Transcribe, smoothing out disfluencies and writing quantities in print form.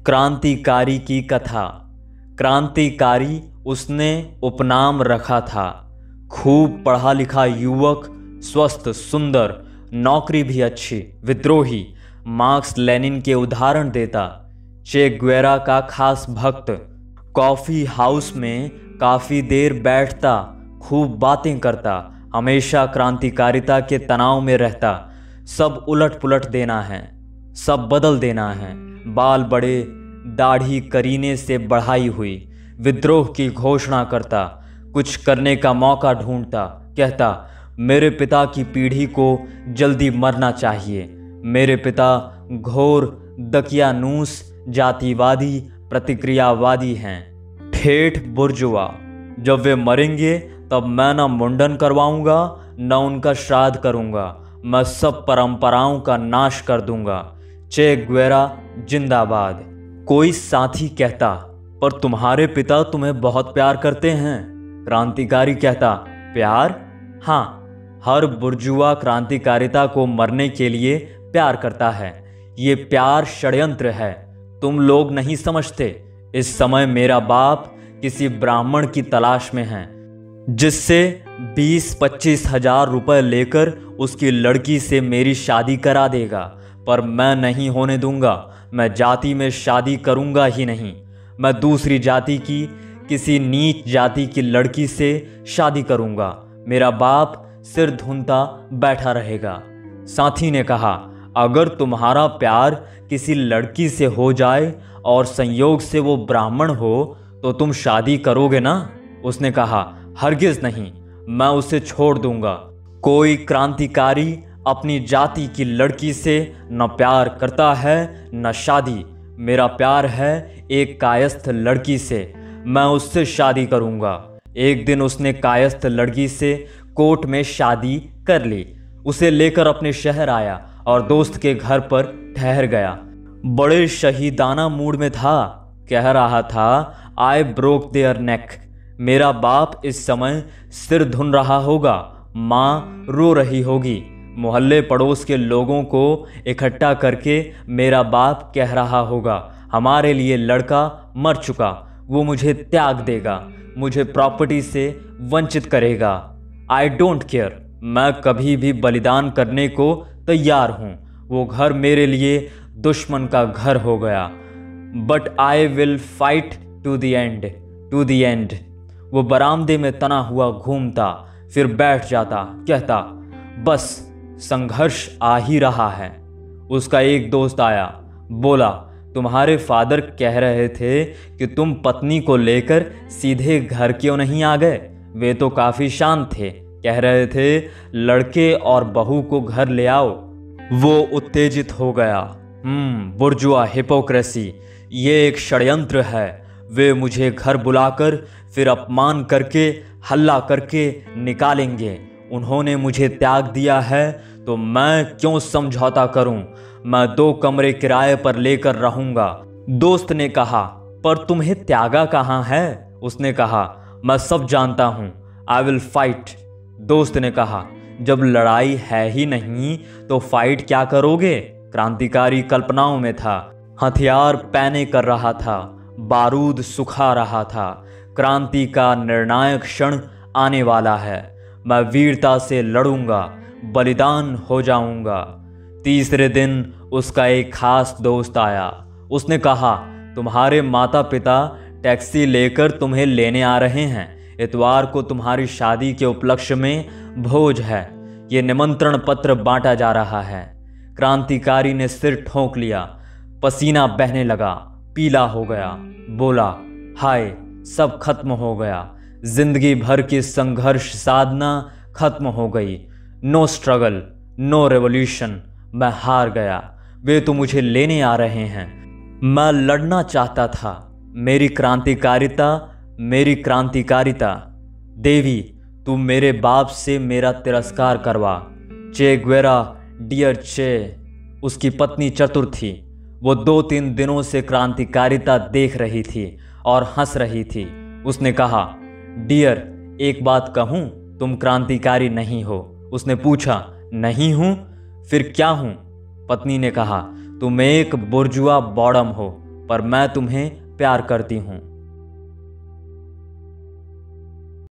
क्रांतिकारी की कथा। क्रांतिकारी उसने उपनाम रखा था। खूब पढ़ा लिखा युवक, स्वस्थ, सुंदर, नौकरी भी अच्छी, विद्रोही, मार्क्स लेनिन के उदाहरण देता, चे ग्वेरा का खास भक्त, कॉफी हाउस में काफी देर बैठता, खूब बातें करता, हमेशा क्रांतिकारिता के तनाव में रहता। सब उलट पुलट देना है, सब बदल देना है। बाल बड़े, दाढ़ी करीने से बढ़ाई हुई, विद्रोह की घोषणा करता, कुछ करने का मौका ढूंढता, कहता मेरे पिता की पीढ़ी को जल्दी मरना चाहिए। मेरे पिता घोर दकियानूस, जातिवादी, प्रतिक्रियावादी हैं, ठेठ बुर्जुआ। जब वे मरेंगे तब मैं न मुंडन करवाऊंगा न उनका श्राद्ध करूंगा। मैं सब परंपराओं का नाश कर दूंगा। चे ग्वेरा जिंदाबाद। कोई साथी कहता पर तुम्हारे पिता तुम्हें बहुत प्यार करते हैं। क्रांतिकारी कहता प्यार? हाँ, हर बुर्जुआ क्रांतिकारिता को मरने के लिए प्यार करता है। ये प्यार षड्यंत्र है, तुम लोग नहीं समझते। इस समय मेरा बाप किसी ब्राह्मण की तलाश में है जिससे 20-25 हजार रुपए लेकर उसकी लड़की से मेरी शादी करा देगा, पर मैं नहीं होने दूंगा। मैं जाति में शादी करूंगा ही नहीं। मैं दूसरी जाति की, किसी नीच जाति की लड़की से शादी करूंगा। मेरा बाप सिर धुनता बैठा रहेगा। साथी ने कहा अगर तुम्हारा प्यार किसी लड़की से हो जाए और संयोग से वो ब्राह्मण हो तो तुम शादी करोगे ना? उसने कहा हरगिज नहीं, मैं उसे छोड़ दूंगा। कोई क्रांतिकारी अपनी जाति की लड़की से न प्यार करता है न शादी। मेरा प्यार है एक कायस्थ लड़की से, मैं उससे शादी करूंगा। एक दिन उसने कायस्थ लड़की से कोर्ट में शादी कर ली। उसे लेकर अपने शहर आया और दोस्त के घर पर ठहर गया। बड़े शहीदाना मूड में था। कह रहा था आई ब्रोक देयर नेक। मेरा बाप इस समय सिर धुन रहा होगा, माँ रो रही होगी। मोहल्ले पड़ोस के लोगों को इकट्ठा करके मेरा बाप कह रहा होगा हमारे लिए लड़का मर चुका, वो मुझे त्याग देगा, मुझे प्रॉपर्टी से वंचित करेगा। आई डोंट केयर, मैं कभी भी बलिदान करने को तैयार हूँ। वो घर मेरे लिए दुश्मन का घर हो गया, but I will fight to the end, to the end. वो बरामदे में तना हुआ घूमता, फिर बैठ जाता, कहता बस संघर्ष आ ही रहा है। उसका एक दोस्त आया, बोला तुम्हारे फादर कह रहे थे कि तुम पत्नी को लेकर सीधे घर क्यों नहीं आ गए? वे तो काफी शांत थे, कह रहे थे लड़के और बहू को घर ले आओ। वो उत्तेजित हो गया। बुर्जुआ हिपोक्रेसी, ये एक षड्यंत्र है। वे मुझे घर बुलाकर फिर अपमान करके, हल्ला करके निकालेंगे। उन्होंने मुझे त्याग दिया है तो मैं क्यों समझौता करूं? मैं 2 कमरे किराए पर लेकर रहूंगा। दोस्त ने कहा पर तुम्हें त्यागा कहाँ है? उसने कहा मैं सब जानता हूं, आई विल फाइट। दोस्त ने कहा जब लड़ाई है ही नहीं तो फाइट क्या करोगे? क्रांतिकारी कल्पनाओं में था, हथियार पैने कर रहा था, बारूद सुखा रहा था। क्रांति का निर्णायक क्षण आने वाला है। मैं वीरता से लड़ूंगा, बलिदान हो जाऊंगा। तीसरे दिन उसका एक खास दोस्त आया। उसने कहा तुम्हारे माता पिता टैक्सी लेकर तुम्हें लेने आ रहे हैं। इतवार को तुम्हारी शादी के उपलक्ष्य में भोज है। ये निमंत्रण पत्र बांटा जा रहा है। क्रांतिकारी ने सिर ठोंक लिया, पसीना बहने लगा, पीला हो गया। बोला हाय, सब खत्म हो गया। जिंदगी भर की संघर्ष साधना खत्म हो गई। No struggle, no revolution. मैं हार गया। वे तो मुझे लेने आ रहे हैं। मैं लड़ना चाहता था। मेरी क्रांतिकारिता, मेरी क्रांतिकारिता। देवी तू मेरे बाप से मेरा तिरस्कार करवा। चे ग्वेरा, डियर चे। उसकी पत्नी चतुर थी। वो 2-3 दिनों से क्रांतिकारिता देख रही थी और हंस रही थी। उसने कहा डियर, एक बात कहूं, तुम क्रांतिकारी नहीं हो। उसने पूछा नहीं हूं, फिर क्या हूं? पत्नी ने कहा तुम एक बुर्जुआ बॉडम हो, पर मैं तुम्हें प्यार करती हूँ।